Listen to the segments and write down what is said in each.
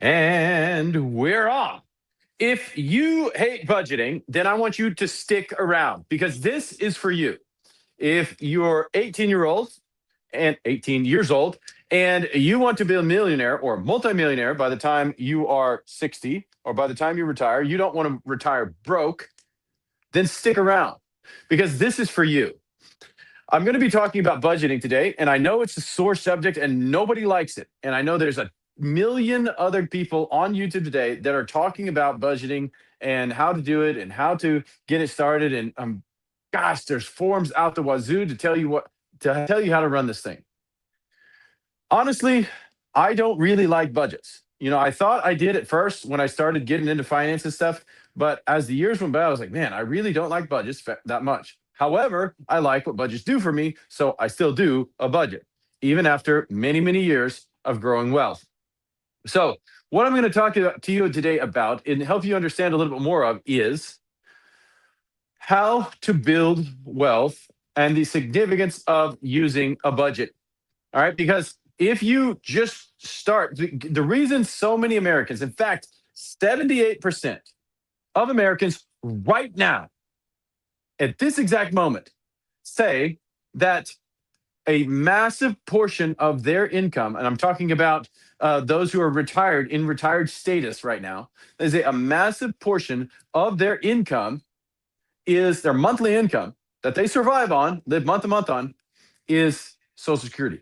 And we're off. If you hate budgeting, then I want you to stick around because this is for you. If you're 18-year-old and 18 years old and you want to be a millionaire or multimillionaire by the time you are 60 or by the time you retire, you don't want to retire broke, then stick around because this is for you. I'm going to be talking about budgeting today, and I know it's a sore subject and nobody likes it. And I know there's a million other people on YouTube today that are talking about budgeting and how to do it and how to get it started. And gosh, there's forums out the wazoo to tell you how to run this thing. Honestly, I don't really like budgets. I thought I did at first when I started getting into finance and stuff, but as the years went by, I was like, man, I really don't like budgets that much. However, I like what budgets do for me, so I still do a budget, even after many, many years of growing wealth. So, what I'm going to talk to you today about and help you understand a little bit more of is how to build wealth and the significance of using a budget. All right. Because if you just start, the reason so many Americans, in fact, 78% of Americans right now, at this exact moment, say that a massive portion of their income, and I'm talking about those who are retired in retired status right now, they say a massive portion of their income is their monthly income that they survive on, live month to month on, is Social Security.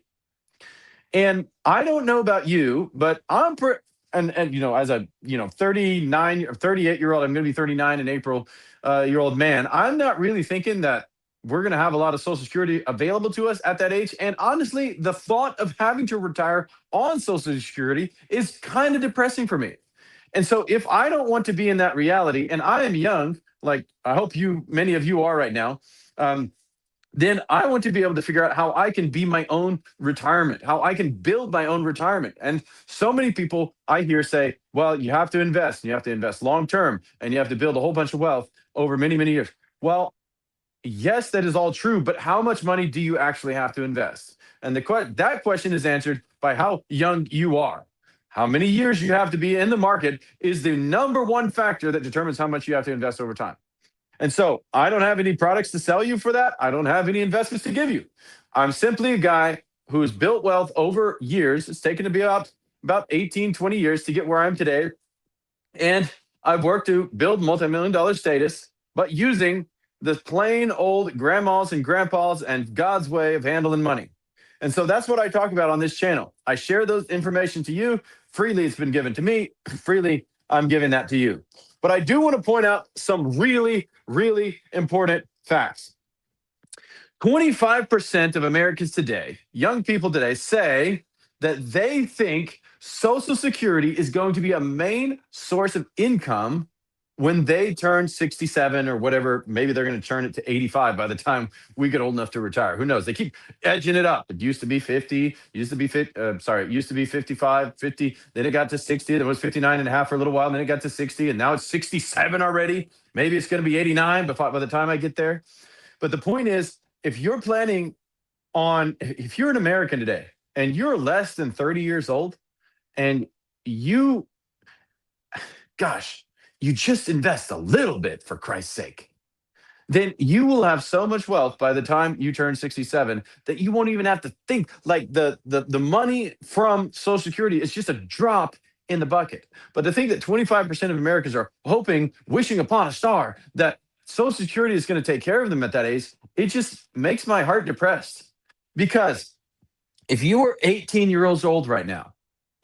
And I don't know about you, but and as a 39 or 38-year old, I'm going to be 39 in April, year old man. I'm not really thinking that we're going to have a lot of Social Security available to us at that age. And honestly, the thought of having to retire on Social Security is kind of depressing for me. And so if I don't want to be in that reality, and I am young, like I hope many of you are right now, then I want to be able to figure out how I can be my own retirement, how I can build my own retirement. And so many people I hear say, well, you have to invest, and you have to invest long term, and you have to build a whole bunch of wealth over many, many years. Well, yes, that is all true, but how much money do you actually have to invest? And that question is answered by how young you are. How many years you have to be in the market is the number one factor that determines how much you have to invest over time. And so I don't have any products to sell you for that. I don't have any investments to give you. I'm simply a guy who's built wealth over years. It's taken to be about 18, 20 years to get where I am today. And I've worked to build multi-million dollar status, but using the plain old grandmas and grandpas and God's way of handling money. And so that's what I talk about on this channel. I share those information to you freely. It's been given to me freely. I'm giving that to you. But I do want to point out some really, really important facts. 25% of Americans today, young people today, say that they think Social Security is going to be a main source of income when they turn 67 or whatever. Maybe they're going to turn it to 85 by the time we get old enough to retire. Who knows? They keep edging it up. It used to be 50, used to be 50, it used to be 55, 50. Then it got to 60. Then it was 59 and a half for a little while. Then it got to 60 and now it's 67 already. Maybe it's going to be 89 by the time I get there. But the point is, if you're an American today and you're less than 30 years old and you, gosh, you just invest a little bit for Christ's sake, then you will have so much wealth by the time you turn 67 that you won't even have to think. Like the money from Social Security is just a drop in the bucket. But to think that 25% of Americans are hoping, wishing upon a star, that Social Security is going to take care of them at that age, it just makes my heart depressed. Because if you are 18 years old right now,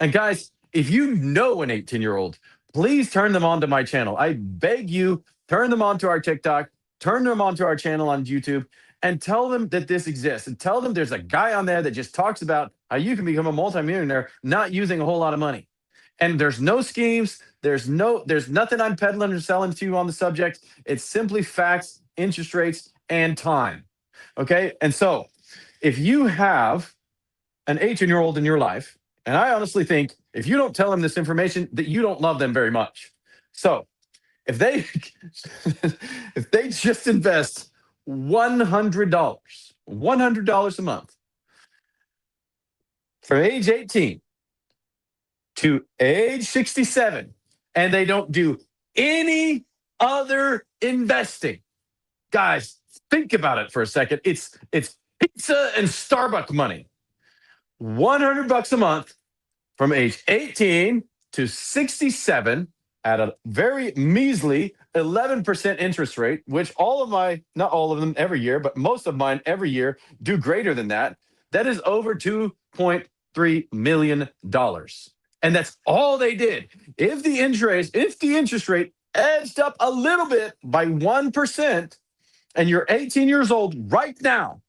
and guys, if you know an 18-year-old, please turn them on to my channel. I beg you, turn them on to our TikTok, turn them onto our channel on YouTube, and tell them that this exists. And tell them there's a guy on there that just talks about how you can become a multimillionaire not using a whole lot of money. And there's no schemes. There's nothing I'm peddling or selling to you on the subject. It's simply facts, interest rates, and time. Okay. And so if you have an 18-year-old in your life, and I honestly think if you don't tell them this information, that you don't love them very much. So if they if they just invest $100 a month from age 18 to age 67 and they don't do any other investing. Guys, think about it for a second. It's pizza and Starbucks money. $100 a month from age 18 to 67 at a very measly 11% interest rate, which all of my, not all of them every year, but most of mine every year do greater than that. That is over $2.3 million. And that's all they did. If the interest rate edged up a little bit by 1%, and you're 18 years old right now,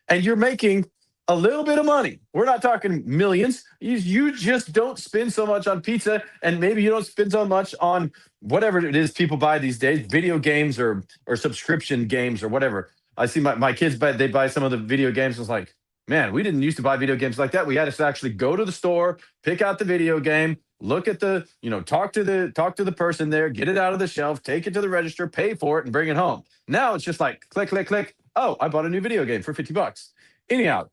and you're making a little bit of money. We're not talking millions. You just don't spend so much on pizza, and maybe you don't spend so much on whatever it is people buy these days, video games or subscription games or whatever. I see my kids they buy some of the video games. It's like, man, we didn't used to buy video games like that. We had to actually go to the store, pick out the video game, look at talk to the person there, get it out of the shelf, take it to the register, pay for it, and bring it home. Now it's just like click, click, click. Oh, I bought a new video game for $50. Anyhow,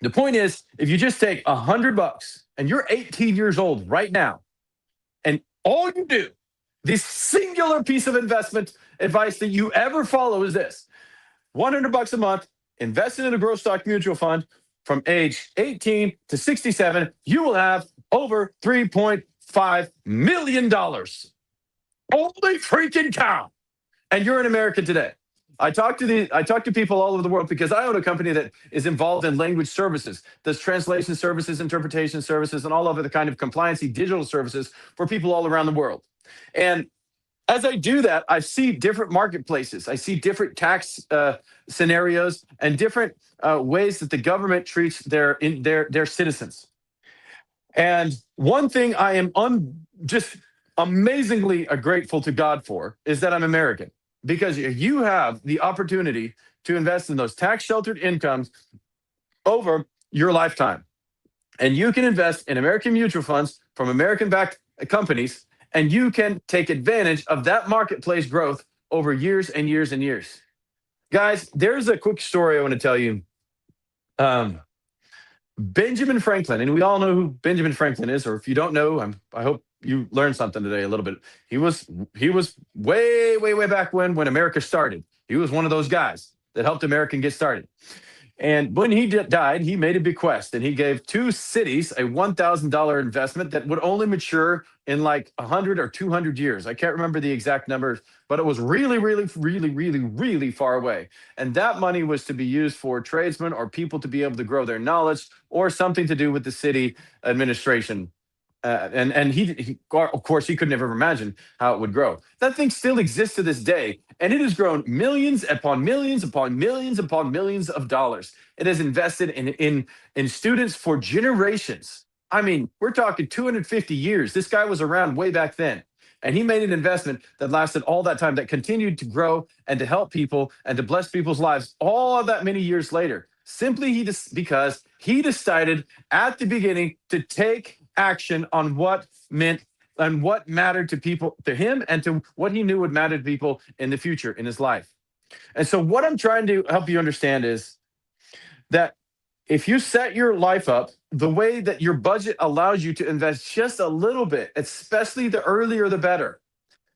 the point is, if you just take $100 and you're 18 years old right now, and all you do, this singular piece of investment advice that you ever follow is this: $100 a month, invested in a growth stock mutual fund from age 18 to 67, you will have over $3.5 million. Holy freaking cow. And you're in America today. I talk to people all over the world because I own a company that is involved in language services, does translation services, interpretation services, and all of the kind of compliancy digital services for people all around the world. And as I do that, I see different marketplaces. I see different tax scenarios and different ways that the government treats their citizens. And one thing I am just amazingly grateful to God for is that I'm American, because you have the opportunity to invest in those tax sheltered incomes over your lifetime. And you can invest in American mutual funds from American backed companies, and you can take advantage of that marketplace growth over years and years and years. Guys, there's a quick story I want to tell you. Benjamin Franklin, and we all know who Benjamin Franklin is, or if you don't know, I hope you learned something today a little bit. He was way, way, way back when America started. He was one of those guys that helped America get started. And when he died, he made a bequest, and he gave two cities a $1,000 investment that would only mature in like 100 or 200 years. I can't remember the exact numbers, but it was really, really, really, really, really far away. And that money was to be used for tradesmen or people to be able to grow their knowledge, or something to do with the city administration. And he, of course, he could never imagine how it would grow. That thing still exists to this day, and it has grown millions upon millions upon millions upon millions of dollars. It has invested in students for generations. I mean, we're talking 250 years. This guy was around way back then, and he made an investment that lasted all that time, that continued to grow and to help people and to bless people's lives all of that many years later. Simply because he decided at the beginning to take action on what meant and what mattered to people, to him, and to what he knew would matter to people in the future in his life. And so what I'm trying to help you understand is that if you set your life up the way that your budget allows you to invest just a little bit, especially the earlier the better,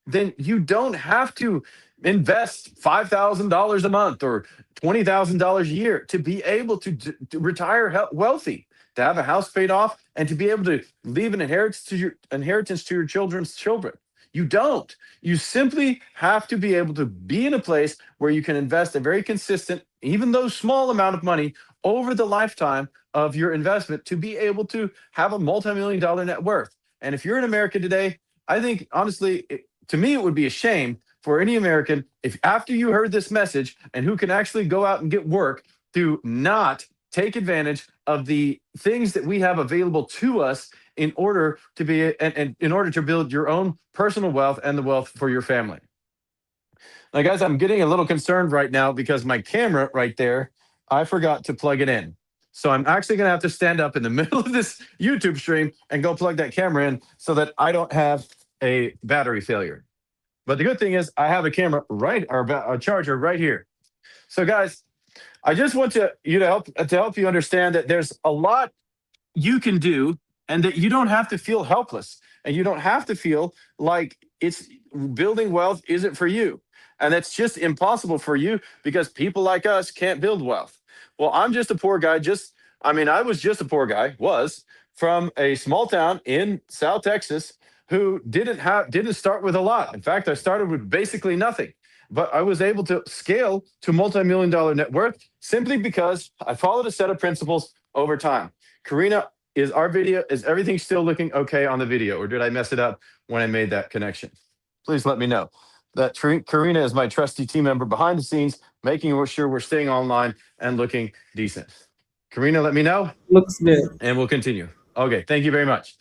then you don't have to invest $5,000 a month or $20,000 a year to be able to retire wealthy, to have a house paid off, and to be able to leave an inheritance to your children's children. You don't. You simply have to be able to be in a place where you can invest a very consistent, even though small amount of money over the lifetime of your investment, to be able to have a multi-million-dollar net worth. And if you're in America today, I think, honestly, to me, it would be a shame for any American if after you heard this message and who can actually go out and get work, to not take advantage of the things that we have available to us in order to be and in order to build your own personal wealth and the wealth for your family. Now, guys, I'm getting a little concerned right now because my camera right there, I forgot to plug it in. So I'm actually going to have to stand up in the middle of this YouTube stream and go plug that camera in so that I don't have a battery failure. But the good thing is I have a camera or a charger right here. So, guys, I just want you to help you understand that there's a lot you can do and that you don't have to feel helpless, and you don't have to feel like it's building wealth isn't for you. And that's just impossible for you because people like us can't build wealth. Well, I'm just a poor guy. I was just a poor guy, was from a small town in South Texas who didn't start with a lot. In fact, I started with basically nothing. But I was able to scale to multi-million dollar net worth simply because I followed a set of principles over time. Karina, is everything still looking okay on the video, or did I mess it up when I made that connection? Please let me know. Karina is my trusty team member behind the scenes, making sure we're staying online and looking decent. Karina, let me know, Looks good. and we'll continue. Okay, thank you very much.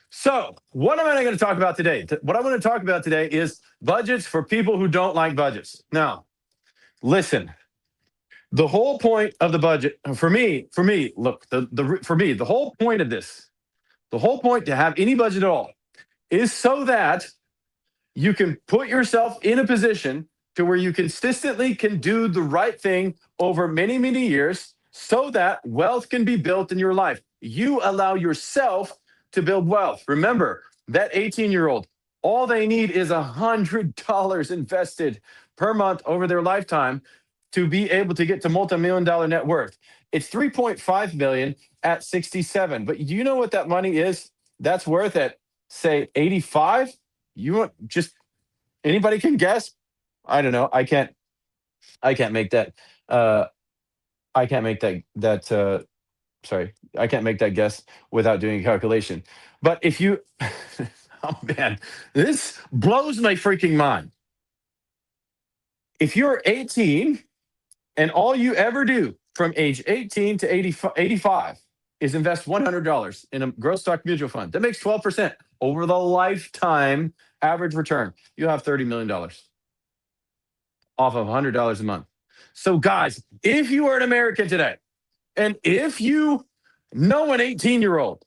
So, what am I going to talk about today? What I want to talk about today is budgets for people who don't like budgets. Now, listen. The whole point of the budget look, for me, the whole point of this, the whole point to have any budget at all is so that you can put yourself in a position to where you consistently can do the right thing over many, many years so that wealth can be built in your life. You allow yourself to build wealth. Remember, that 18-year-old, all they need is $100 invested per month over their lifetime to be able to get to multi-million dollar net worth. It's 3.5 million at 67. But do you know what that money is? That's worth at, say, 85? You want just anybody can guess? I don't know. I can't make that I can't make I can't make that guess without doing a calculation. But if you oh man, this blows my freaking mind. If you're 18 and all you ever do from age 18 to 85 is invest $100 in a growth stock mutual fund, that makes 12% over the lifetime average return. You'll have $30 million off of $100 a month. So, guys, if you are an American today, and if you know an 18-year-old,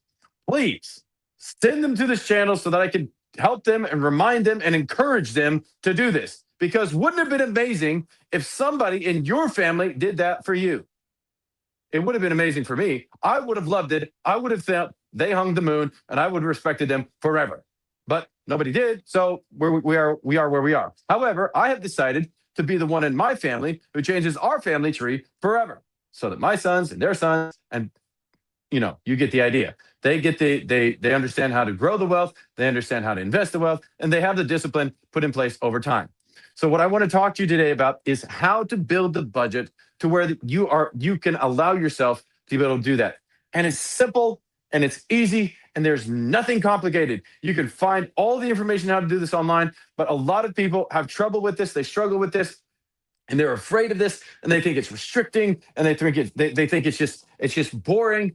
please send them to this channel so that I can help them and remind them and encourage them to do this. Because wouldn't it have been amazing if somebody in your family did that for you? It would have been amazing for me. I would have loved it. I would have felt they hung the moon, and I would have respected them forever. But nobody did, so we are where we are. However, I have decided to be the one in my family who changes our family tree forever, so that my sons and their sons, and you get the idea. They understand how to grow the wealth, they understand how to invest the wealth, and they have the discipline put in place over time. So what I want to talk to you today about is how to build the budget to where you can allow yourself to be able to do that. And it's simple and it's easy and there's nothing complicated. You can find all the information how to do this online, but a lot of people have trouble with this. They struggle with this and they're afraid of this and they think it's restricting and they think it's just boring.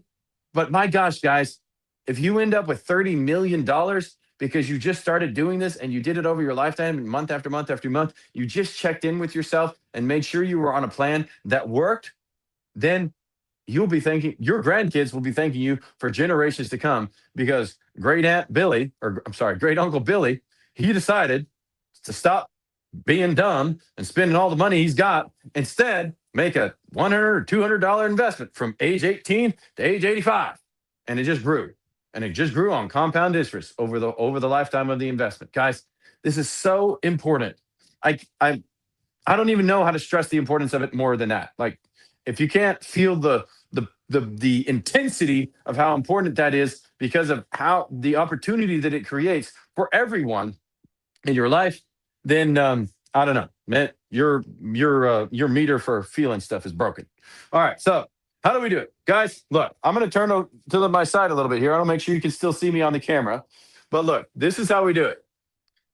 But my gosh, guys, if you end up with $30 million because you just started doing this and you did it over your lifetime, month after month after month, you just checked in with yourself and made sure you were on a plan that worked, then you'll be thanking your grandkids will be thanking you for generations to come because great uncle Billy, he decided to stop being dumb and spending all the money he's got, instead make a $100 or $200 investment from age 18 to age 85. And it just grew. And it just grew on compound interest over the lifetime of the investment. Guys, this is so important. I don't even know how to stress the importance of it more than that. Like, if you can't feel the intensity of how important that is because of how the opportunity that it creates for everyone in your life, then I don't know, man. Your meter for feeling stuff is broken. All right, so how do we do it, guys? Look, I'm going to turn to my side a little bit here. I want to make sure you can still see me on the camera. But look, this is how we do it.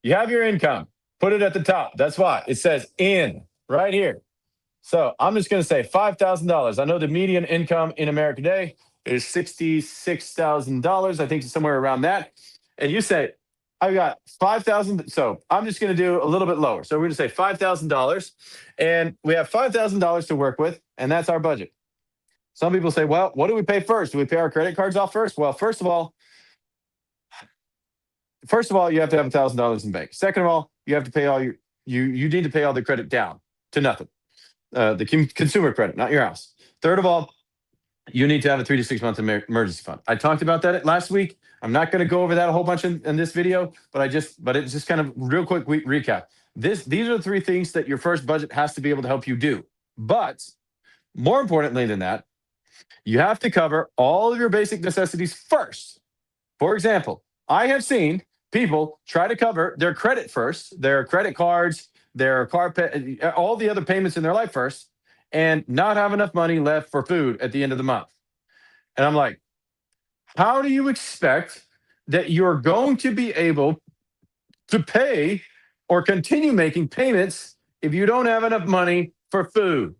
You have your income. Put it at the top. That's why it says in right here. So I'm just going to say $5,000. I know the median income in America today is $66,000. I think it's somewhere around that. And you say, I've got 5,000. So I'm just going to do a little bit lower. So we're going to say $5,000. And we have $5,000 to work with. And that's our budget. Some people say, well, what do we pay first? Do we pay our credit cards off first? Well, first of all, you have to have $1,000 in bank. Second of all, you have to pay you need to pay all the credit down to nothing. The consumer credit, not your house. Third of all, you need to have a 3 to 6 month emergency fund. I talked about that last week. I'm not going to go over that a whole bunch in this video, but it's just kind of real quick recap. These are the three things that your first budget has to be able to help you do. But more importantly than that, you have to cover all of your basic necessities first. For example, I have seen people try to cover their credit first, their credit cards, their all the other payments in their life first, and not have enough money left for food at the end of the month. And I'm like, how do you expect that you're going to be able to pay or continue making payments if you don't have enough money for food?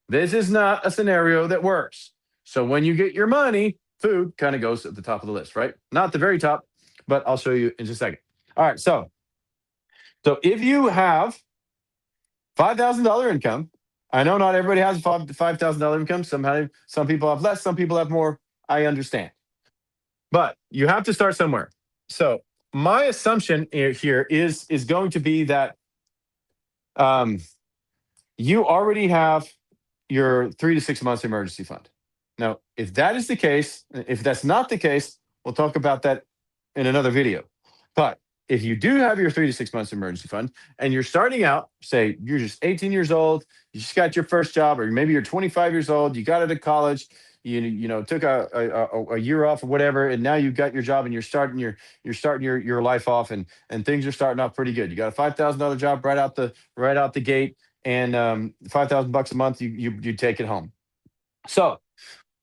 This is not a scenario that works. So when you get your money, food kind of goes at the top of the list, right? Not the very top, but I'll show you in just a second. All right, so if you have $5,000 income, I know not everybody has $5,000 income. Some people have less, some people have more. I understand, but you have to start somewhere. So my assumption here is going to be that um, you already have your 3 to 6 months emergency fund. Now, if that is the case, if that's not the case, we'll talk about that in another video. But if you do have your 3 to 6 months emergency fund and you're starting out, say you're just 18 years old, you just got your first job, or maybe you're 25 years old, you got out of college, took a year off or whatever, and now you've got your job and you're starting your life off, and things are starting off pretty good. You got a $5,000 job right out the gate, and $5,000 a month, you take it home. So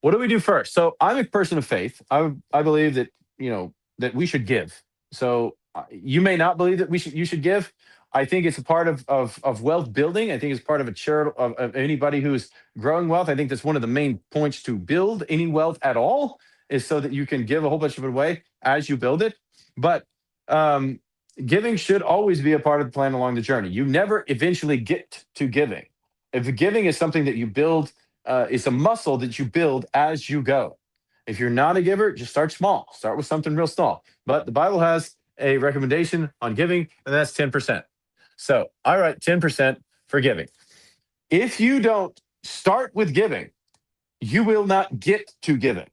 what do we do first? So I'm a person of faith. I believe that that we should give. So you may not believe that you should give. I think it's a part of wealth building. I think it's part of a charity of anybody who's growing wealth. I think that's one of the main points to build any wealth at all, is so that you can give a whole bunch of it away as you build it. But giving should always be a part of the plan along the journey. You never eventually get to giving. If giving is something that you build, it's a muscle that you build as you go. If you're not a giver, just start small. Start with something real small. But the Bible has a recommendation on giving, and that's 10%. So I write 10% for giving. If you don't start with giving, you will not get to giving.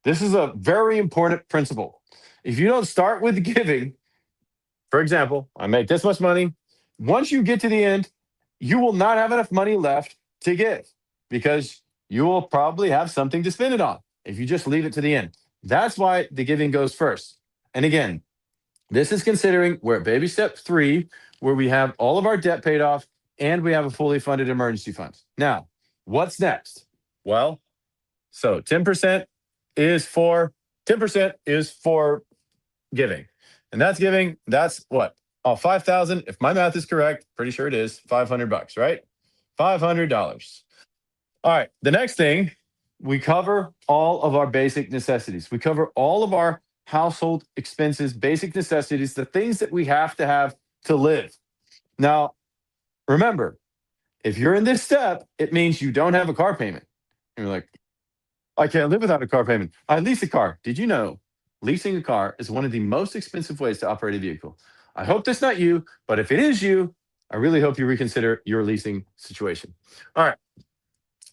This is a very important principle. If you don't start with giving, for example, I make this much money. Once you get to the end, you will not have enough money left to give, because you will probably have something to spend it on if you just leave it to the end. That's why the giving goes first. And again, this is considering we're at baby step 3, where we have all of our debt paid off and we have a fully funded emergency fund. Now, what's next? Well, so 10% is for giving. And that's giving. That's what? 5,000. If my math is correct, pretty sure it is, $500, right? $500. All right. The next thing, we cover all of our basic necessities. We cover all of our household expenses, basic necessities, the things that we have to live. Now, remember, if you're in this step, it means you don't have a car payment. And you're like, I can't live without a car payment. I lease a car. Did you know leasing a car is one of the most expensive ways to operate a vehicle? I hope that's not you, but if it is you, I really hope you reconsider your leasing situation. All right.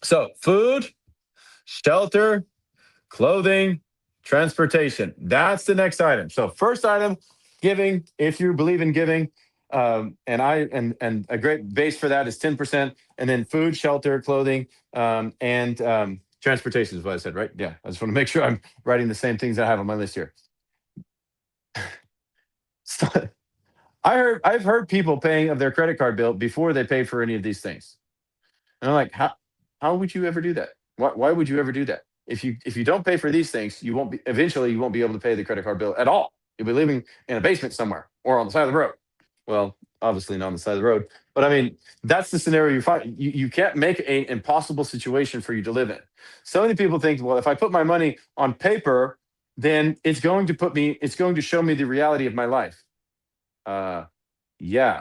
So food, shelter, clothing, transportation. That's the next item. So first item, giving. If you believe in giving, and a great base for that is 10%, and then food, shelter, clothing, and transportation is what I said, right? Yeah. I just want to make sure I'm writing the same things I have on my list here. So, I've heard people paying of their credit card bill before they pay for any of these things. And I'm like, how would you ever do that? Why would you ever do that? If you don't pay for these things, you won't be able to pay the credit card bill at all. You'll be living in a basement somewhere or on the side of the road. Well, obviously not on the side of the road, but I mean, that's the scenario you find. You can't make an impossible situation for you to live in. So many people think, well, if I put my money on paper, then it's going to show me the reality of my life. Yeah,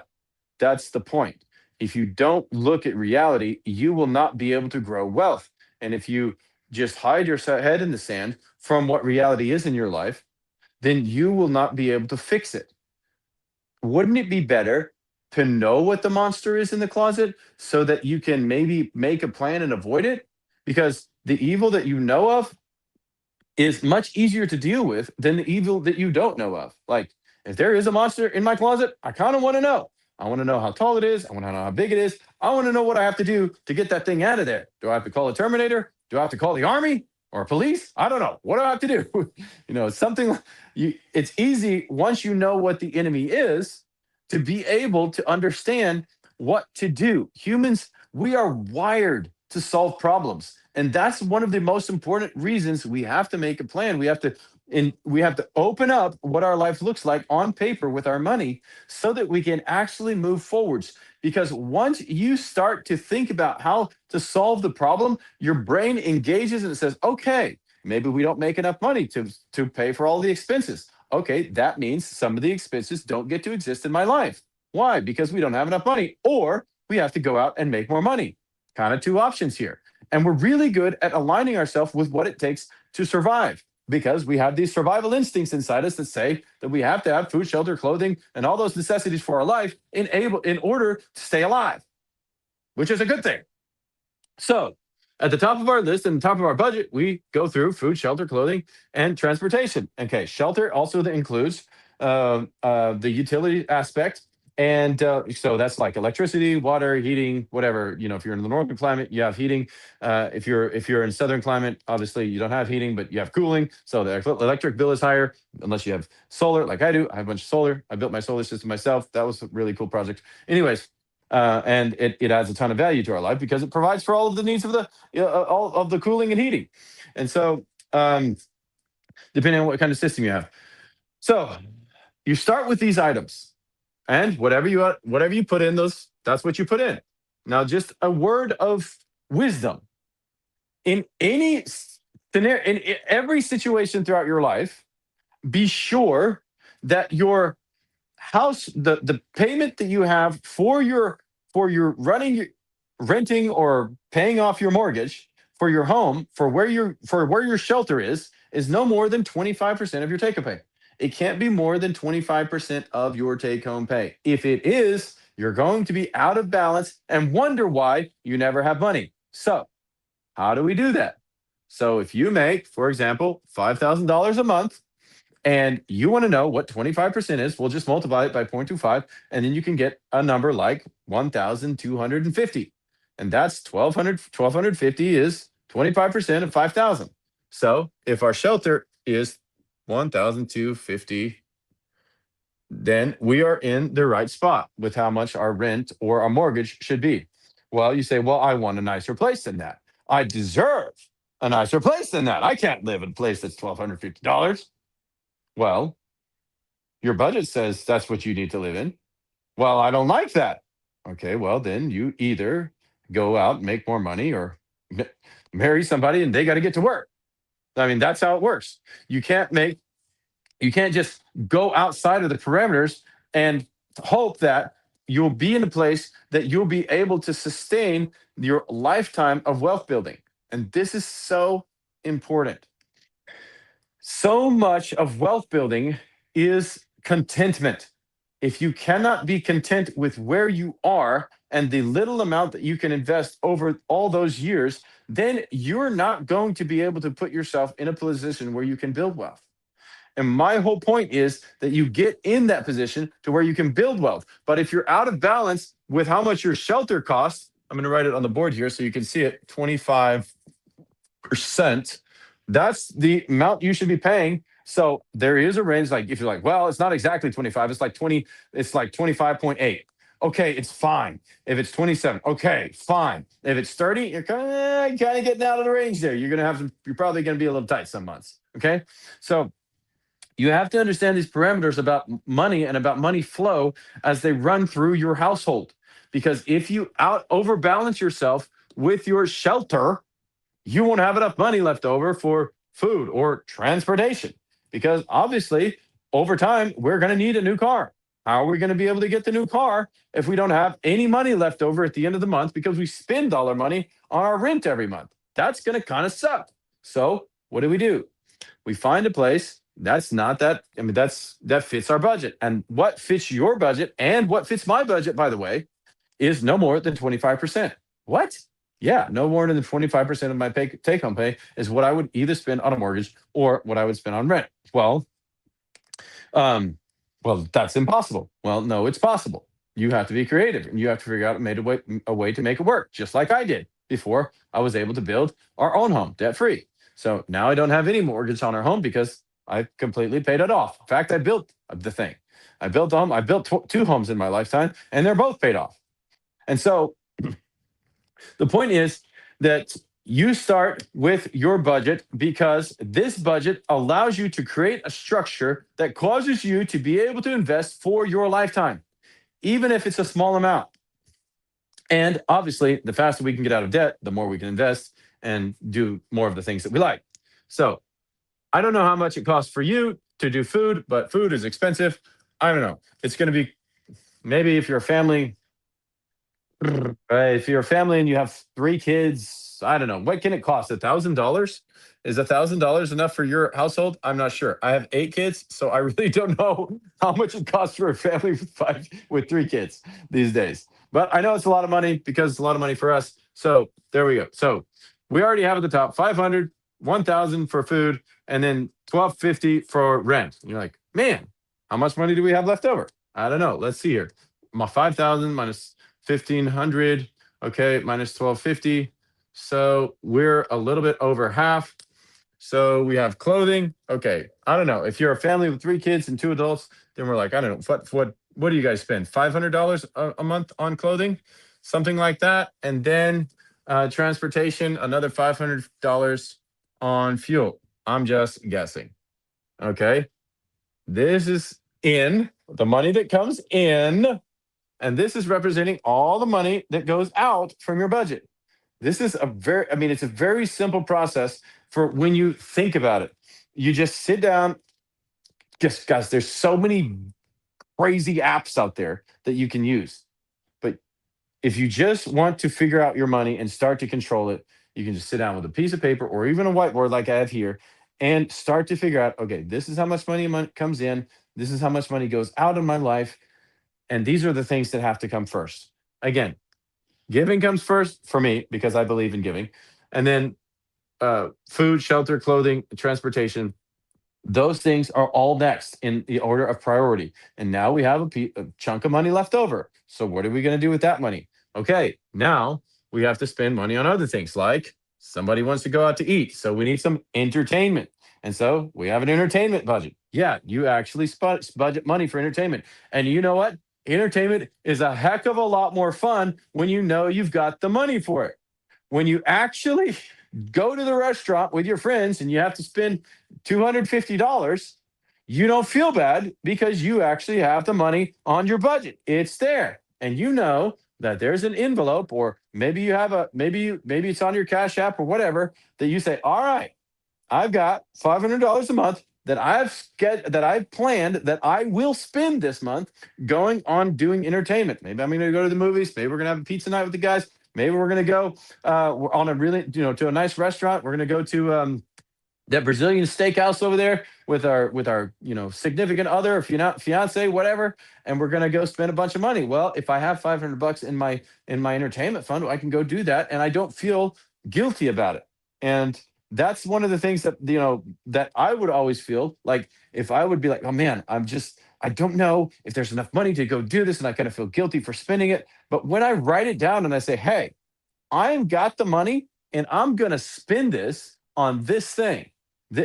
that's the point. If you don't look at reality, you will not be able to grow wealth. And if you just hide your head in the sand from what reality is in your life, then you will not be able to fix it. Wouldn't it be better to know what the monster is in the closet so that you can maybe make a plan and avoid it? Because the evil that you know of is much easier to deal with than the evil that you don't know of. Like, if there is a monster in my closet, I kind of want to know. I want to know how tall it is. I want to know how big it is. I want to know what I have to do to get that thing out of there. Do I have to call a Terminator? Do I have to call the army or police? I don't know. What do I have to do? It's something you. It's easy once you know what the enemy is to be able to understand what to do. Humans, we are wired to solve problems. And that's one of the most important reasons we have to make a plan. We have to open up what our life looks like on paper with our money so that we can actually move forwards. Because once you start to think about how to solve the problem, your brain engages and it says, okay, maybe we don't make enough money to pay for all the expenses. Okay, that means some of the expenses don't get to exist in my life. Why? Because we don't have enough money, or we have to go out and make more money. Kind of two options here. And we're really good at aligning ourselves with what it takes to survive because we have these survival instincts inside us that say that we have to have food, shelter, clothing, and all those necessities for our life in order to stay alive, which is a good thing. So, at the top of our list and the top of our budget, we go through food, shelter, clothing, and transportation. Okay, shelter also includes the utility aspect. And so that's like electricity, water, heating, whatever. If you're in the northern climate, you have heating. If you're in southern climate, obviously you don't have heating, but you have cooling. So the electric bill is higher unless you have solar, like I do. I have a bunch of solar. I built my solar system myself. That was a really cool project. Anyways, and it adds a ton of value to our life because it provides for all of the needs of all of the cooling and heating. And so, depending on what kind of system you have, so you start with these items, and whatever you put in those, that's what you put in. Now, just a word of wisdom: in any scenario, in every situation throughout your life, be sure that your house the payment that you have for your renting or paying off your mortgage for your home for where your shelter is no more than 25% of your take home pay. It can't be more than 25% of your take home pay. If it is, you're going to be out of balance and wonder why you never have money. So how do we do that? So if you make, for example, $5,000 a month and you want to know what 25% is, we'll just multiply it by 0.25, and then you can get a number like 1,250. And that's 1,250 is 25% of 5,000. So if our shelter is 1,250, then we are in the right spot with how much our rent or our mortgage should be. Well, you say, well, I want a nicer place than that. I deserve a nicer place than that. I can't live in a place that's $1,250. Well, your budget says that's what you need to live in. Well, I don't like that. Okay, well, then you either go out and make more money or marry somebody and they got to get to work. I mean, that's how it works. You can't make, you can't just go outside of the parameters and hope that you'll be in a place that you'll be able to sustain your lifetime of wealth building. And this is so important. So much of wealth building is contentment. If you cannot be content with where you are and the little amount that you can invest over all those years, then you're not going to be able to put yourself in a position where you can build wealth. And my whole point is that you get in that position to where you can build wealth. But if you're out of balance with how much your shelter costs, I'm going to write it on the board here so you can see it, 25%. That's the amount you should be paying. So there is a range. Like if you're like, well, it's not exactly 25, it's like 20, it's like 25.8. Okay, it's fine. If it's 27, okay, fine. If it's 30, you're kind of getting out of the range there. You're probably going to be a little tight some months. Okay. So you have to understand these parameters about money and about money flow as they run through your household. Because if you overbalance yourself with your shelter, you won't have enough money left over for food or transportation. Because obviously, over time, we're going to need a new car. How are we going to be able to get the new car if we don't have any money left over at the end of the month because we spend all our money on our rent every month? That's going to kind of suck. So what do? We find a place that's not that. I mean, that fits our budget. And what fits your budget and what fits my budget, by the way, is no more than 25%. What? Yeah, no more than 25% of my take home pay is what I would either spend on a mortgage or what I would spend on rent. Um, well, that's impossible. Well, no, it's possible. You have to be creative and you have to figure out a way to make it work, just like I did before I was able to build our own home debt free. So now I don't have any mortgage on our home because I completely paid it off. In fact, I built the thing. I built a home. I built two homes in my lifetime, and they're both paid off. And so the point is that you start with your budget because this budget allows you to create a structure that causes you to be able to invest for your lifetime, even if it's a small amount. And obviously, the faster we can get out of debt, the more we can invest and do more of the things that we like. So I don't know how much it costs for you to do food, but food is expensive. I don't know. It's going to be maybe if you're a family, if you're a family and you have three kids, I don't know. What can it cost? $1,000? Is $1,000 enough for your household? I'm not sure. I have eight kids, so I really don't know how much it costs for a family with with three kids these days. But I know it's a lot of money because it's a lot of money for us. So there we go. So we already have at the top 500, 1,000 for food, and then 1,250 for rent. And you're like, man, how much money do we have left over? I don't know. Let's see here. My 5,000 minus 1,500. Okay, minus 1,250. So we're a little bit over half. So we have clothing. Okay, I don't know. If you're a family with three kids and two adults, then we're like, I don't know. What do you guys spend? $500 a month on clothing, something like that, and then transportation, another $500 on fuel. I'm just guessing. Okay, this is in the money that comes in, and this is representing all the money that goes out from your budget. This is I mean, it's a very simple process for when you think about it. You just sit down. Just guys, there's so many crazy apps out there that you can use. But if you just want to figure out your money and start to control it, you can just sit down with a piece of paper or even a whiteboard like I have here and start to figure out, okay, this is how much money comes in. This is how much money goes out of my life. And these are the things that have to come first. Again, giving comes first for me because I believe in giving. And then food, shelter, clothing, transportation, those things are all next in the order of priority. And now we have a chunk of money left over. So what are we going to do with that money? Okay, now we have to spend money on other things like somebody wants to go out to eat. So we need some entertainment. And so we have an entertainment budget. Yeah, you actually budget money for entertainment. And you know what? Entertainment is a heck of a lot more fun when you know you've got the money for it. When you actually go to the restaurant with your friends and you have to spend $250, you don't feel bad because you actually have the money on your budget. It's there. And you know that there's an envelope, or maybe you have maybe it's on your Cash App or whatever, that you say, all right, I've got $500 a month that I've planned that I will spend this month going on doing entertainment. Maybe I'm going to go to the movies. Maybe we're going to have a pizza night with the guys. Maybe we're going to go on a really, to a nice restaurant. We're going to go to that Brazilian steakhouse over there with our significant other, if you're not fiance, whatever, and we're gonna go spend a bunch of money. Well, if I have $500 in my entertainment fund, I can go do that, and I don't feel guilty about it. And that's one of the things that that I would always feel like if I would be like, oh man, I don't know if there's enough money to go do this, and I kind of feel guilty for spending it. But when I write it down and I say, hey, I've got the money and I'm going to spend this on this thing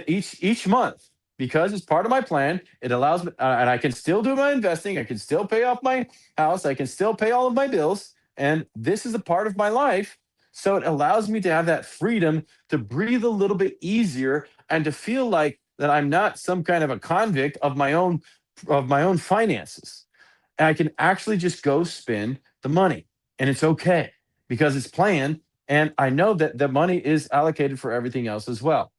each month because it's part of my plan. It allows me, and I can still do my investing. I can still pay off my house. I can still pay all of my bills. And this is a part of my life. So it allows me to have that freedom to breathe a little bit easier and to feel like that I'm not some kind of a convict of my own finances. And I can actually just go spend the money. And it's okay because it's planned. And I know that the money is allocated for everything else as well.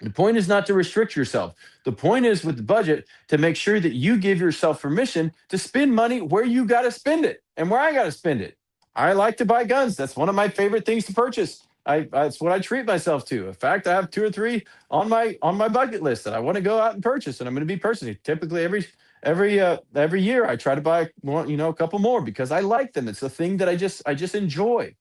The point is not to restrict yourself. The point is with the budget to make sure that you give yourself permission to spend money where you got to spend it and where I got to spend it. I like to buy guns. That's one of my favorite things to purchase. That's what I treat myself to. In fact, I have two or three on my bucket list that I want to go out and purchase, and I'm going to be purchasing. Typically, every year, I try to buy a couple more because I like them. It's a thing that I just enjoy.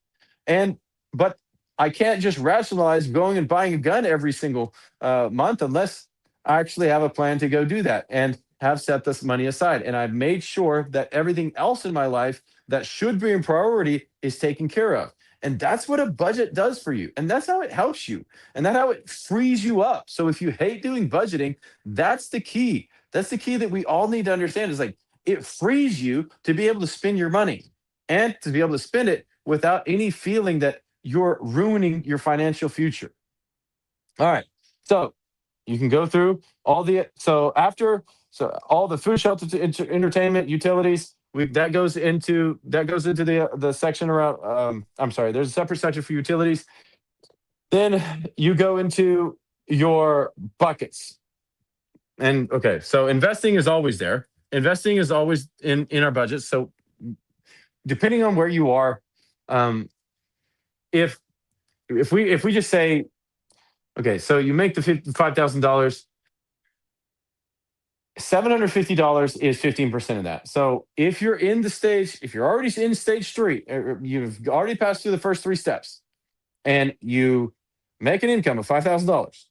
And But I can't just rationalize going and buying a gun every single month unless I actually have a plan to go do that and have set this money aside. And I've made sure that everything else in my life that should be in priority is taken care of. And that's what a budget does for you. And that's how it helps you. And that's how it frees you up. So if you hate doing budgeting, that's the key. That's the key that we all need to understand is like it frees you to be able to spend your money and to be able to spend it without any feeling that you're ruining your financial future. All right. So you can go through all the all the food, shelter, to entertainment, utilities. That goes into the section around. I'm sorry. There's a separate section for utilities. Then you go into your buckets. And okay, so investing is always there. Investing is always in our budget. So depending on where you are, um, if if we just say okay, so you make the $5,000. $750 is 15% of that. So if you're already in stage three, you've already passed through the first three steps, and you make an income of $5,000,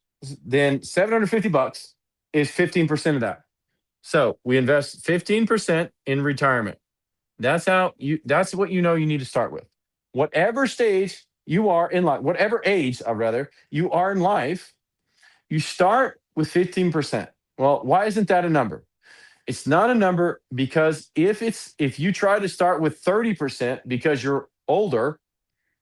then $750 is 15% of that. So we invest 15% in retirement. That's what you know you need to start with. Whatever stage you are in life, whatever age, rather, you are in life, you start with 15%. Well, why isn't that a number? It's not a number because if you try to start with 30% because you're older,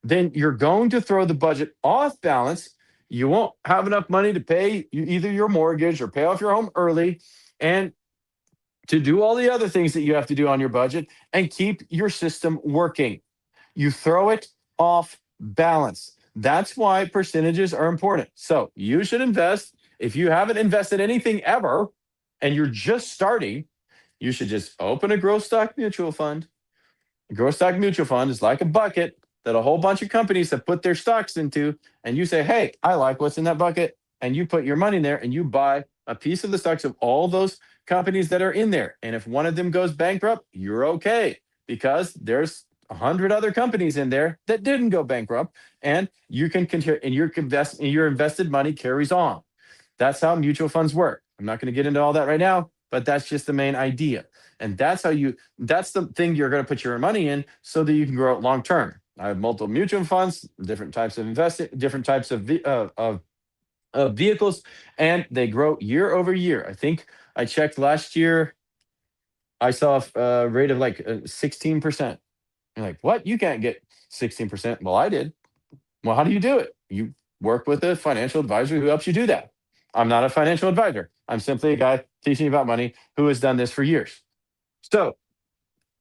then you're going to throw the budget off balance. You won't have enough money to pay either your mortgage or pay off your home early and to do all the other things that you have to do on your budget and keep your system working. You throw it off balance. That's why percentages are important. So you should invest. If you haven't invested anything ever and you're just starting, you should just open a growth stock mutual fund. A growth stock mutual fund is like a bucket that a whole bunch of companies have put their stocks into. And you say, hey, I like what's in that bucket. And you put your money in there and you buy a piece of the stocks of all those companies that are in there. And if one of them goes bankrupt, you're okay because there's 100 other companies in there that didn't go bankrupt, and you can continue, and your invested money carries on. That's how mutual funds work. I'm not going to get into all that right now, but that's just the main idea. And that's the thing you're going to put your money in so that you can grow it long term. I have multiple mutual funds, different types of investing, different types of vehicles, and they grow year over year. I think I checked last year, I saw a rate of like 16%. You're like, what? You can't get 16%. Well, I did. Well, how do you do it? You work with a financial advisor who helps you do that. I'm not a financial advisor. I'm simply a guy teaching you about money who has done this for years. So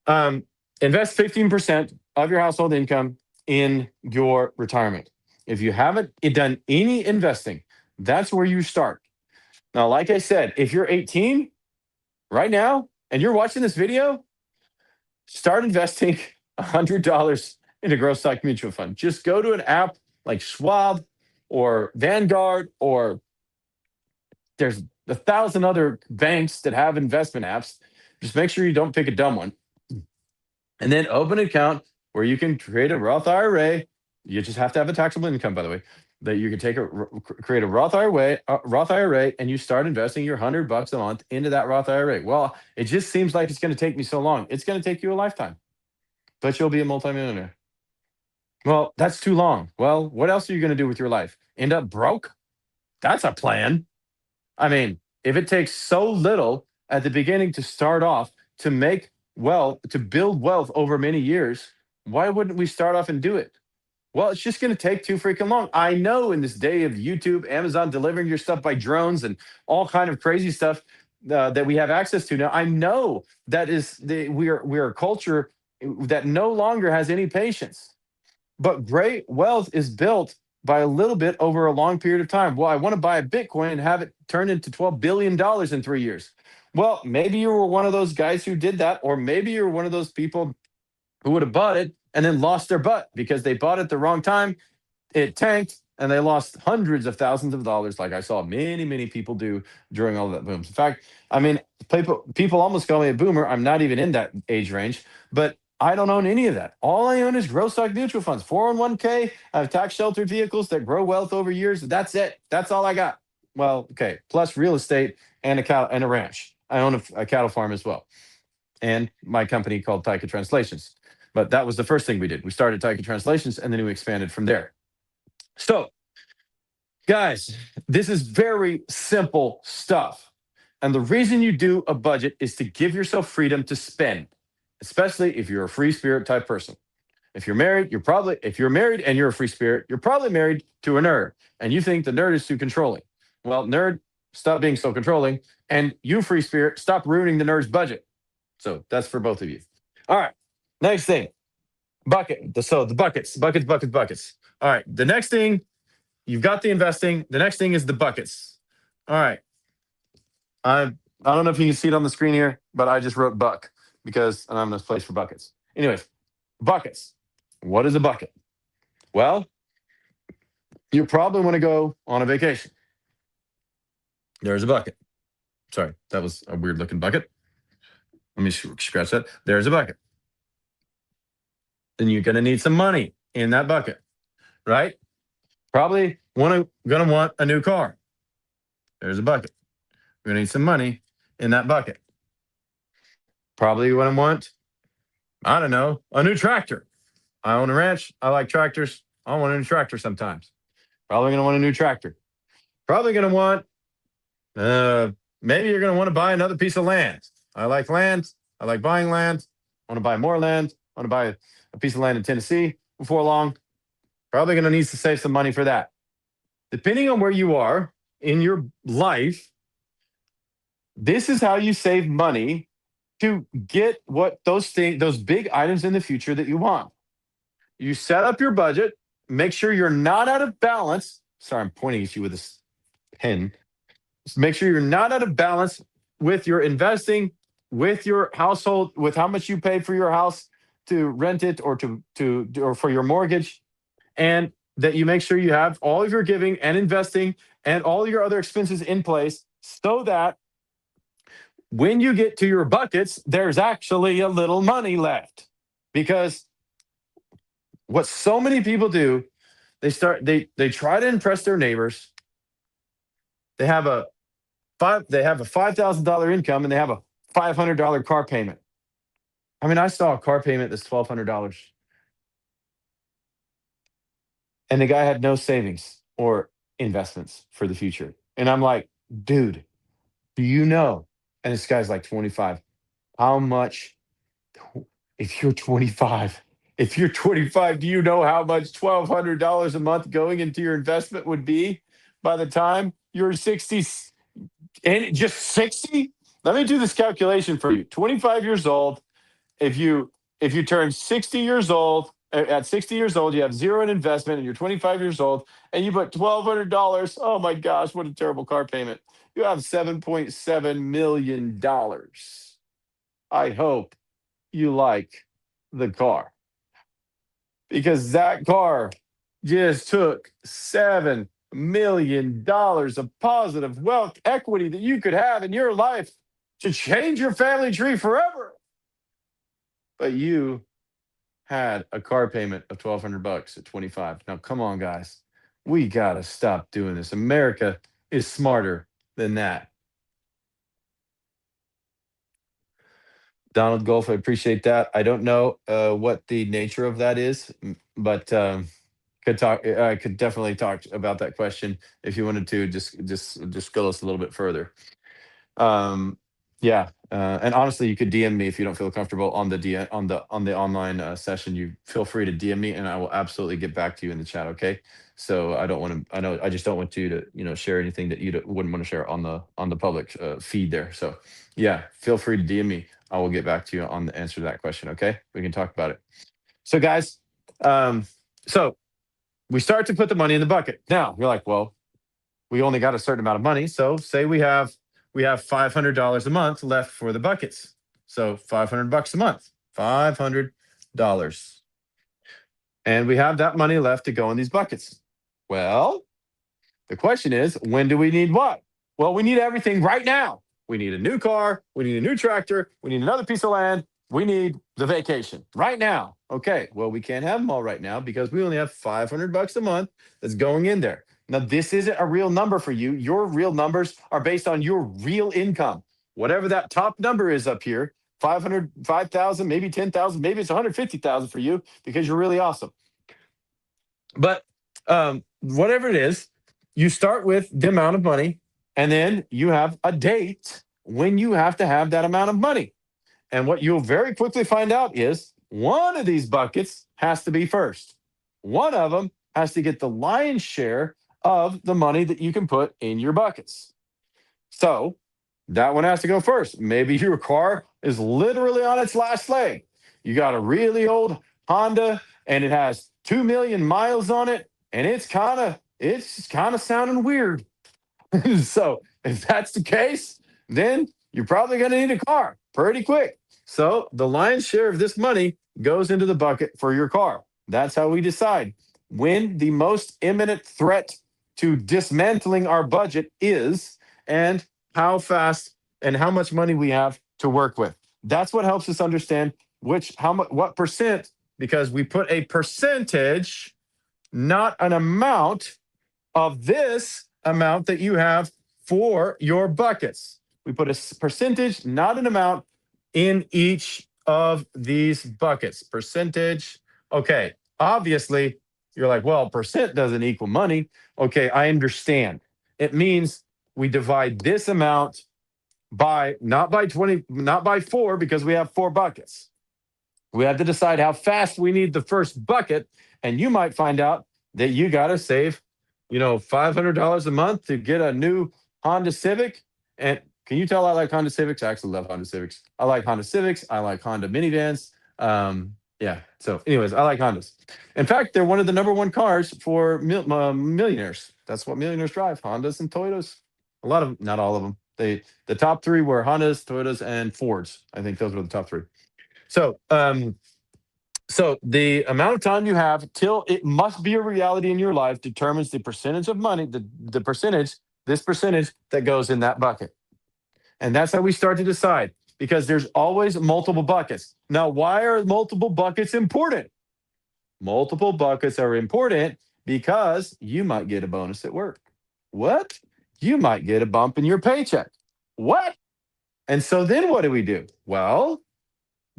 um, invest 15% of your household income in your retirement. If you haven't done any investing, that's where you start. Now, like I said, if you're 18 right now and you're watching this video, start investing $100 in a growth stock mutual fund. Just go to an app like Schwab or Vanguard, or there's 1,000 other banks that have investment apps. Just make sure you don't pick a dumb one. And then open an account where you can create a Roth IRA. You just have to have a taxable income, by the way. That you can create a Roth IRA, and you start investing your $100 a month into that Roth IRA. Well, it just seems like it's going to take me so long. It's going to take you a lifetime, but you'll be a multimillionaire. Well, that's too long. Well, what else are you going to do with your life? End up broke? That's a plan. I mean, if it takes so little at the beginning to start off to make wealth, to build wealth over many years, why wouldn't we start off and do it? Well, it's just going to take too freaking long. I know in this day of YouTube, Amazon delivering your stuff by drones and all kind of crazy stuff that we have access to now. I know that we are a culture that no longer has any patience. But great wealth is built by a little bit over a long period of time. Well, I want to buy a Bitcoin and have it turn into $12 billion in 3 years. Well, maybe you were one of those guys who did that, or maybe you're one of those people who would have bought it and then lost their butt because they bought it the wrong time. It tanked and they lost hundreds of thousands of dollars, like I saw many, many people do during all that booms. In fact, I mean, people almost call me a boomer. I'm not even in that age range, but I don't own any of that. All I own is growth stock mutual funds, 401k. I have tax sheltered vehicles that grow wealth over years. That's it. That's all I got. Well, okay. Plus real estate and a cow and a ranch. I own a cattle farm as well, and my company called Taika Translations. But that was the first thing we did. We started Taika Translations, and then we expanded from there. So, guys, this is very simple stuff. And the reason you do a budget is to give yourself freedom to spend, especially if you're a free spirit type person. If you're married, if you're married and you're a free spirit, you're probably married to a nerd and you think the nerd is too controlling. Well, nerd, stop being so controlling. And you, free spirit, stop ruining the nerd's budget. So that's for both of you. All right. Next thing, So the buckets. All right. The next thing, you've got the investing. The next thing is the buckets. All right. I don't know if you can see it on the screen here, but I just wrote buck because I'm in this place for buckets. Anyways, buckets. What is a bucket? Well, you probably want to go on a vacation. There's a bucket. Sorry, that was a weird looking bucket. Let me scratch that. There's a bucket. Then you're going to need some money in that bucket, right? Probably going to want a new car. There's a bucket. You're going to need some money in that bucket. Probably going to want, I don't know, a new tractor. I own a ranch. I like tractors. I want a new tractor sometimes. Probably going to want a new tractor. Probably going to want, maybe you're going to want to buy another piece of land. I like land. I like buying land. I want to buy more land. I want to buy a piece of land in Tennessee before long. Probably going to need to save some money for that. Depending on where you are in your life, this is how you save money to get what those big items in the future that you want. You set up your budget, make sure you're not out of balance. Sorry, I'm pointing at you with this pen. Just make sure you're not out of balance with your investing, with your household, with how much you pay for your house to rent it or or for your mortgage, and that you make sure you have all of your giving and investing and all your other expenses in place so that when you get to your buckets, there's actually a little money left. Because what so many people do, they try to impress their neighbors. They have a $5,000 income and they have a $500 car payment. I mean, I saw a car payment that's $1,200. And the guy had no savings or investments for the future. And I'm like, dude, do you know? And this guy's like 25. How much, if you're 25, do you know how much $1,200 a month going into your investment would be by the time you're 60 and just 60? Let me do this calculation for you. 25 years old, if you turn 60 years old, at 60 years old, you have zero in investment and you're 25 years old and you put $1,200. Oh my gosh, what a terrible car payment. You have $7.7 million. I hope you like the car because that car just took $7 million of positive wealth equity that you could have in your life to change your family tree forever. But you had a car payment of $1,200 at 25. Now, come on, guys. We got to stop doing this. America is smarter than that. Donald Golf, I appreciate that. I don't know what the nature of that is, but I could definitely talk about that question if you wanted to just go us a little bit further. Yeah, and honestly, you could DM me if you don't feel comfortable on the online session. You feel free to DM me, and I will absolutely get back to you in the chat. Okay. So I don't want to. I just don't want you to share anything that you wouldn't want to share on the public feed there. So yeah, feel free to DM me. I will get back to you on the answer to that question. Okay, we can talk about it. So guys, so we start to put the money in the bucket. Now you're like, well, we only got a certain amount of money. So say we have $500 a month left for the buckets. So $500 a month, $500. And we have that money left to go in these buckets. Well, the question is, when do we need what? Well, we need everything right now. We need a new car. We need a new tractor. We need another piece of land. We need the vacation right now. Okay, well, we can't have them all right now because we only have 500 bucks a month that's going in there. Now, this isn't a real number for you. Your real numbers are based on your real income. Whatever that top number is up here, 500, 5,000, maybe 10,000, maybe it's 150,000 for you because you're really awesome. But whatever it is, you start with the amount of money, and then you have a date when you have to have that amount of money. And what you'll very quickly find out is one of these buckets has to be first. One of them has to get the lion's share of the money that you can put in your buckets. So that one has to go first. Maybe your car is literally on its last leg. You got a really old Honda and it has 2 million miles on it and it's kind of sounding weird. So if that's the case, then you're probably going to need a car pretty quick. So the lion's share of this money goes into the bucket for your car. That's how we decide when the most imminent threat to dismantling our budget is and how fast and how much money we have to work with. That's what helps us understand how much, what percent, because we put a percentage, not an amount of this amount that you have for your buckets. We put a percentage, not an amount, in each of these buckets. Percentage. Okay. Obviously, you're like, well, percent doesn't equal money. Okay, I understand. It means we divide this amount by not by 20, not by 4, because we have 4 buckets. We have to decide how fast we need the first bucket. And you might find out that you got to save, $500 a month to get a new Honda Civic. And can you tell I like Honda Civics? I actually love Honda Civics. I like Honda Civics. I like Honda minivans. Yeah. So, anyways, I like Hondas. In fact, they're one of the number one cars for millionaires. That's what millionaires drive: Hondas and Toyotas. A lot of them, not all of them. The top 3 were Hondas, Toyotas, and Fords. I think those were the top 3. So, so the amount of time you have till it must be a reality in your life determines the percentage of money, the percentage, this percentage that goes in that bucket. And that's how we start to decide, because there's always multiple buckets. Now, why are multiple buckets important? Multiple buckets are important because you might get a bonus at work. What? You might get a bump in your paycheck. What? And so then what do we do? Well,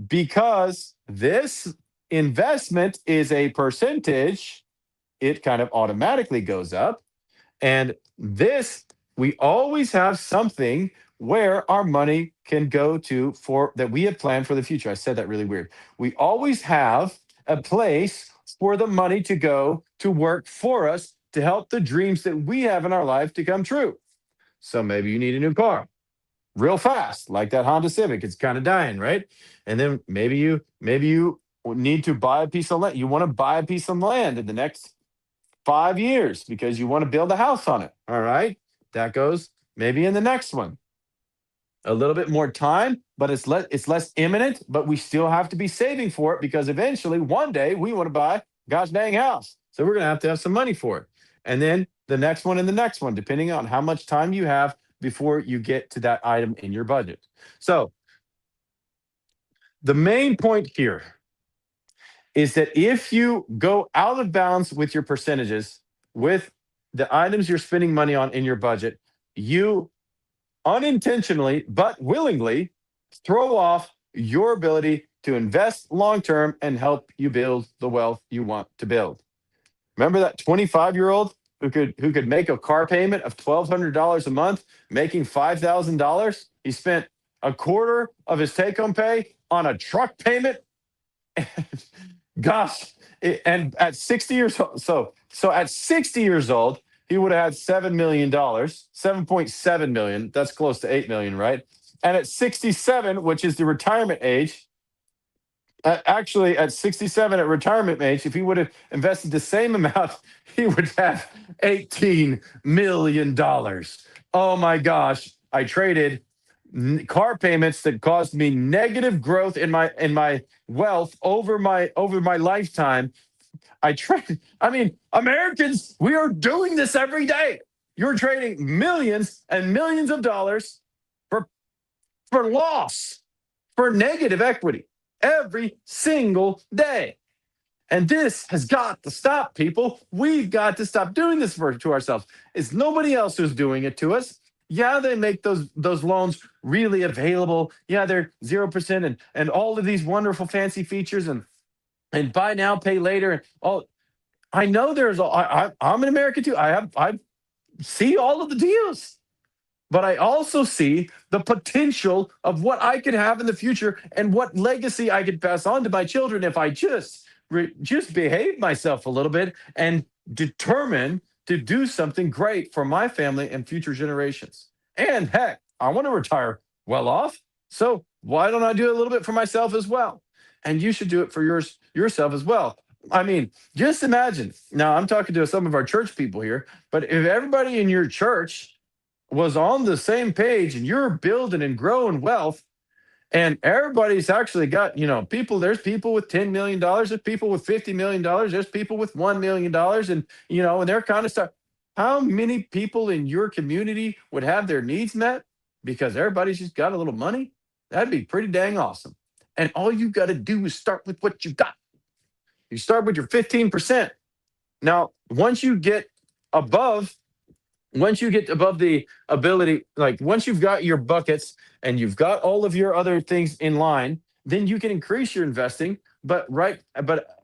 because this investment is a percentage, it kind of automatically goes up. And this, we always have something where our money can go to for that we have planned for the future. I said that really weird. We always have a place for the money to go to work for us to help the dreams that we have in our life to come true. So maybe you need a new car real fast, like that Honda Civic. It's kind of dying, right? And then maybe you need to buy a piece of land. You want to buy a piece of land in the next 5 years because you want to build a house on it. All right. That goes maybe in the next one. A little bit more time, but it's less imminent, but we still have to be saving for it because eventually one day we want to buy gosh dang house. So we're gonna have to have some money for it. And then the next one and the next one, depending on how much time you have before you get to that item in your budget. So the main point here is that if you go out of bounds with your percentages, with the items you're spending money on in your budget, you unintentionally but willingly throw off your ability to invest long term and help you build the wealth you want to build. Remember that 25-year-old who could make a car payment of $1,200 a month, making $5,000? He spent a quarter of his take-home pay on a truck payment. Gosh, and at 60 years old, so at 60 years old, he would have had $7 million, 7.7 million. That's close to 8 million, right? And at 67, which is the retirement age, actually at 67 at retirement age, if he would have invested the same amount, he would have $18 million. Oh my gosh! I traded car payments that caused me negative growth in my wealth over my lifetime. I mean, Americans, we are doing this every day. You're trading millions and millions of dollars for loss, for negative equity. every single day. And this has got to stop, people. We've got to stop doing this to ourselves. It's nobody else who's doing it to us. Yeah, they make those loans really available. Yeah, they're 0% and all of these wonderful fancy features and buy now, pay later. And all I know I'm an American too. I see all of the deals, but I also see the potential of what I could have in the future and what legacy I could pass on to my children if I just behave myself a little bit and determine to do something great for my family and future generations. And heck, I want to retire well off, so why don't I do a little bit for myself as well? And you should do it for yourself as well. I mean, just imagine. Now, I'm talking to some of our church people here, but if everybody in your church was on the same page and you're building and growing wealth and everybody's actually got, people, there's people with $10 million, there's people with $50 million, there's people with $1 million, and they're kind of stuff. How many people in your community would have their needs met because everybody's just got a little money? That'd be pretty dang awesome. And all you got to do is start with what you got. You start with your 15%. Now, above once you get above the ability, like once you've got your buckets and you've got all of your other things in line, then you can increase your investing. But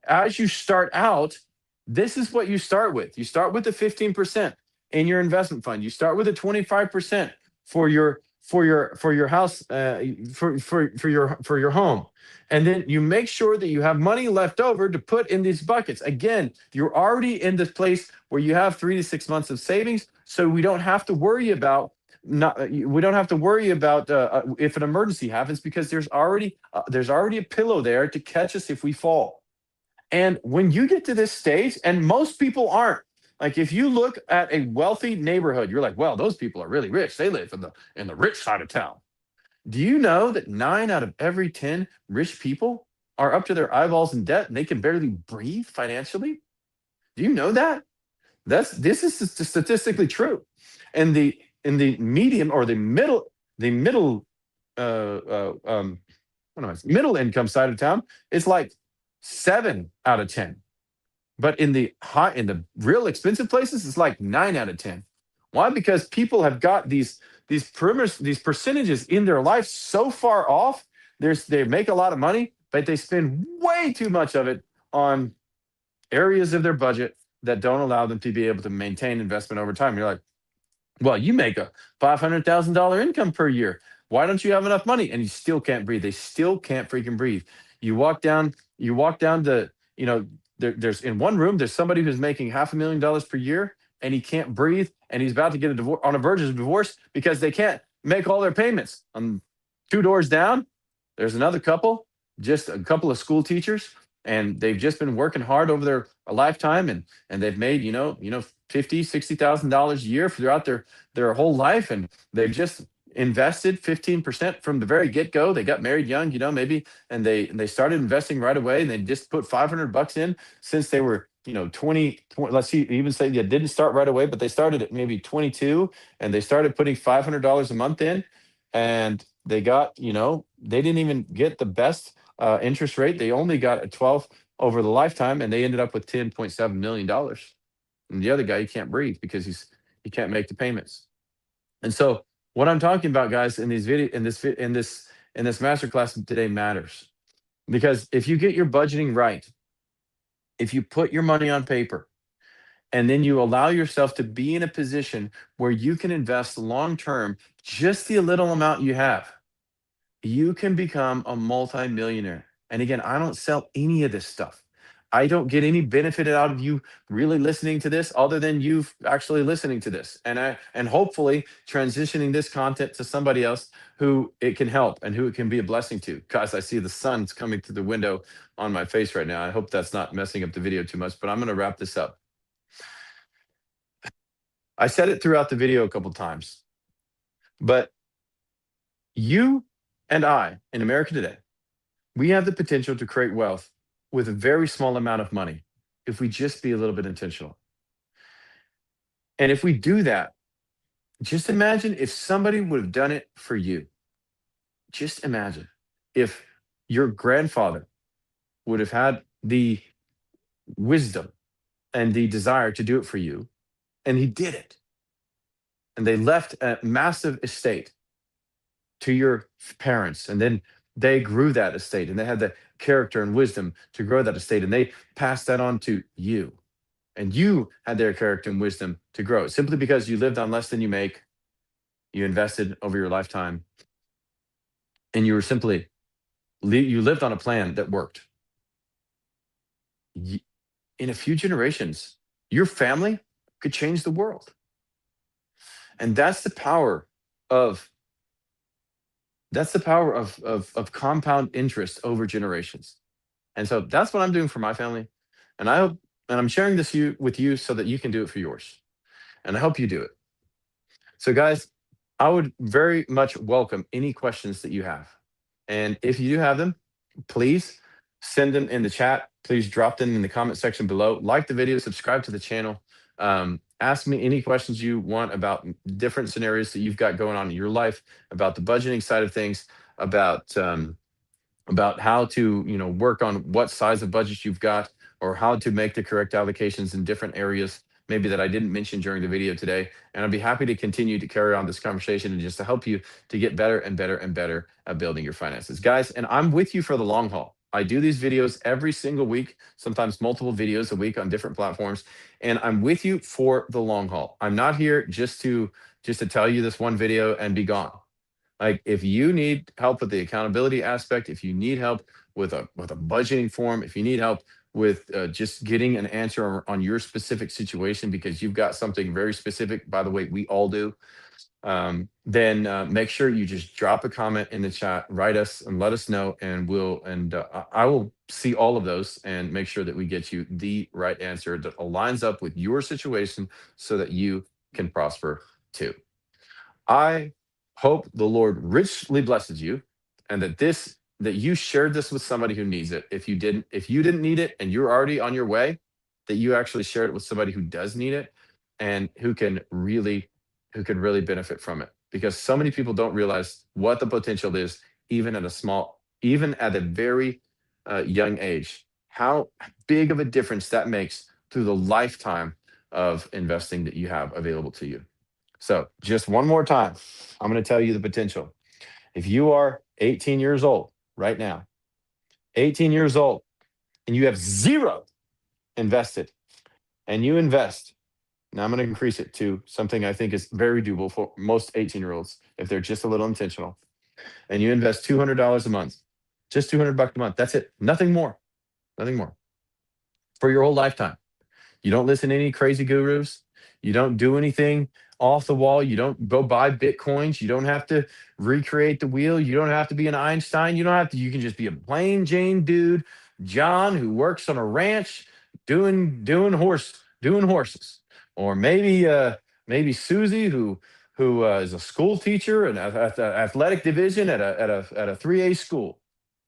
as you start out, this is what you start with. You start with the 15% in your investment fund. You start with the 25% for your house, for your home. And then you make sure that you have money left over to put in these buckets. Again, you're already in this place where you have 3 to 6 months of savings, so we don't have to worry about if an emergency happens because there's already a pillow there to catch us if we fall. And when you get to this stage, and most people aren't, like if you look at a wealthy neighborhood, you're like, well, those people are really rich. They live in the rich side of town. Do you know that 9 out of every 10 rich people are up to their eyeballs in debt and they can barely breathe financially? Do you know that? This is statistically true. And in the medium or the middle what am I saying? Middle income side of town, it's like 7 out of 10. But in the real expensive places, it's like 9 out of 10. Why? Because people have got these percentages in their life so far off. They make a lot of money, but they spend way too much of it on areas of their budget that don't allow them to be able to maintain investment over time. You're like, well, you make a $500,000 income per year. Why don't you have enough money? And you still can't breathe. They still can't freaking breathe. You walk down there's in one room, there's somebody who's making $500,000 per year and he can't breathe and he's about to get a divorce on a verge of divorce because they can't make all their payments. Two doors down, there's another couple, just a couple of school teachers, and they've just been working hard over their lifetime and they've made, 50, $60,000 a year throughout their whole life. And they've just invested 15% from the very get-go. They got married young, maybe, and they started investing right away, and they just put $500 in since they were 20, let's see, even say they didn't start right away, but they started at maybe 22, and they started putting $500 a month in, and they didn't even get the best interest rate. They only got a 12 over the lifetime, and they ended up with $10.7 million. And the other guy, he can't breathe because he can't make the payments. And so what I'm talking about, guys, in these video in this masterclass today matters, because if you get your budgeting right, if you put your money on paper, and then you allow yourself to be in a position where you can invest long term, just the little amount you have, you can become a multimillionaire. And again, I don't sell any of this stuff. I don't get any benefit out of you really listening to this other than you actually listening to this and hopefully transitioning this content to somebody else who it can help and who it can be a blessing to. Guys, I see the sun's coming through the window on my face right now. I hope that's not messing up the video too much, but I'm going to wrap this up. I said it throughout the video a couple times, but you and I in America today, we have the potential to create wealth with a very small amount of money if we just be a little bit intentional. And if we do that, just imagine if somebody would have done it for you. Just imagine if your grandfather would have had the wisdom and the desire to do it for you, and he did it. And they left a massive estate to your parents, and then they grew that estate, and they had the character and wisdom to grow that estate, and they passed that on to you. And you had their character and wisdom to grow simply because you lived on less than you make, you invested over your lifetime, and you were simply you lived on a plan that worked. In a few generations, your family could change the world. And of that's the power of compound interest over generations. And so that's what I'm doing for my family. And I hope, and I'm sharing this with you so that you can do it for yours. And I hope you do it. So, guys, I would very much welcome any questions that you have. And if you do have them, please send them in the chat. Please drop them in the comment section below. Like the video, subscribe to the channel. Ask me any questions you want about different scenarios that you've got going on in your life, about the budgeting side of things, about how to work on what size of budget you've got, or how to make the correct allocations in different areas maybe that I didn't mention during the video today. And I'd be happy to continue to carry on this conversation and just to help you to get better and better and better at building your finances, guys. And I'm with you for the long haul. I do these videos every single week, sometimes multiple videos a week on different platforms, and I'm with you for the long haul. I'm not here just to tell you this one video and be gone. Like, if you need help with the accountability aspect, if you need help with a budgeting form, if you need help with just getting an answer on your specific situation because you've got something very specific, by the way, we all do, then make sure you just drop a comment in the chat, write us, and let us know, and I will see all of those and make sure that we get you the right answer that aligns up with your situation so that you can prosper too. I hope the Lord richly blesses you, and that you shared this with somebody who needs it. If you didn't need it and you're already on your way, that you actually shared it with somebody who does need it and who can really benefit from it. Because so many people don't realize what the potential is, even at a very young age, how big of a difference that makes through the lifetime of investing that you have available to you. So, just one more time, I'm going to tell you the potential. If you are 18 years old right now, 18 years old, and you have zero invested, and you invest, now I'm going to increase it to something I think is very doable for most 18-year-olds if they're just a little intentional, and you invest $200 a month, just $200 a month. That's it. Nothing more. Nothing more. For your whole lifetime. You don't listen to any crazy gurus. You don't do anything off the wall. You don't go buy Bitcoins. You don't have to recreate the wheel. You don't have to be an Einstein. You don't have to, you can just be a plain Jane dude, John, who works on a ranch doing horses. Or maybe Susie, who is a school teacher and at the athletic division at a 3A school.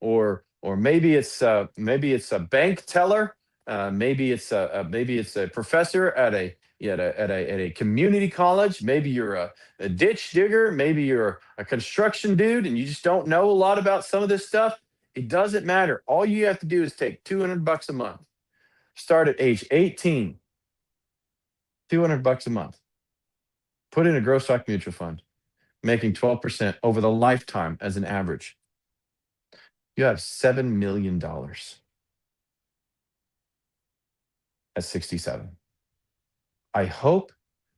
Or maybe it's a bank teller, maybe it's a professor at a community college. Maybe you're a ditch digger. Maybe you're a construction dude, and you just don't know a lot about some of this stuff. It doesn't matter. All you have to do is take $200 a month. Start at age 18. $200 a month. Put in a growth stock mutual fund, making 12% over the lifetime as an average. You have $7 million at 67. I hope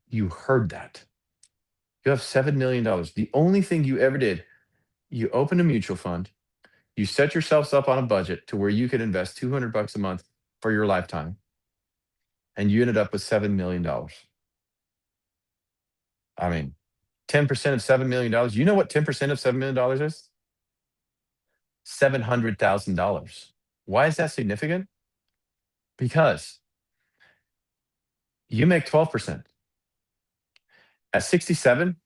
you heard that. You have $7 million. The only thing you ever did, you opened a mutual fund, you set yourselves up on a budget to where you could invest $200 a month for your lifetime, and you ended up with $7 million. I mean, 10% of $7 million. You know what 10% of $7 million is? $700,000. Why is that significant? Because you make 12%. At 67,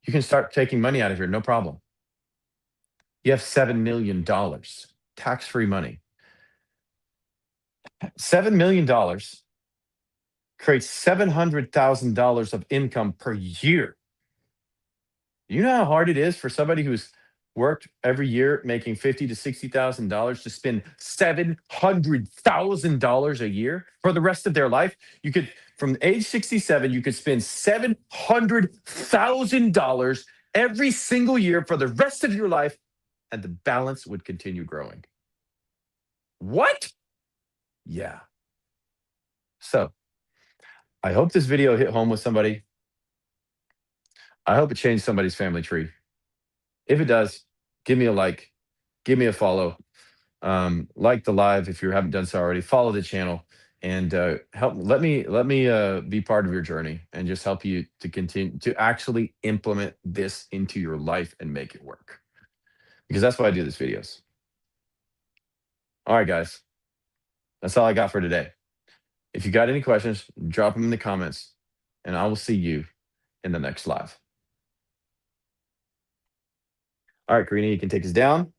you can start taking money out of here, no problem. You have $7 million, tax-free money. $7 million creates $700,000 of income per year. You know how hard it is for somebody who's worked every year making $50,000 to $60,000 to spend $700,000 a year for the rest of their life. You could, from age 67, you could spend $700,000 every single year for the rest of your life, and the balance would continue growing. What? Yeah. So I hope this video hit home with somebody. I hope it changed somebody's family tree. If it does, give me a like, give me a follow, like the live if you haven't done so already. Follow the channel and help. Let me be part of your journey and just help you to continue to actually implement this into your life and make it work. Because that's why I do these videos. All right, guys, that's all I got for today. If you got any questions, drop them in the comments, and I will see you in the next live. All right, Karina, you can take us down.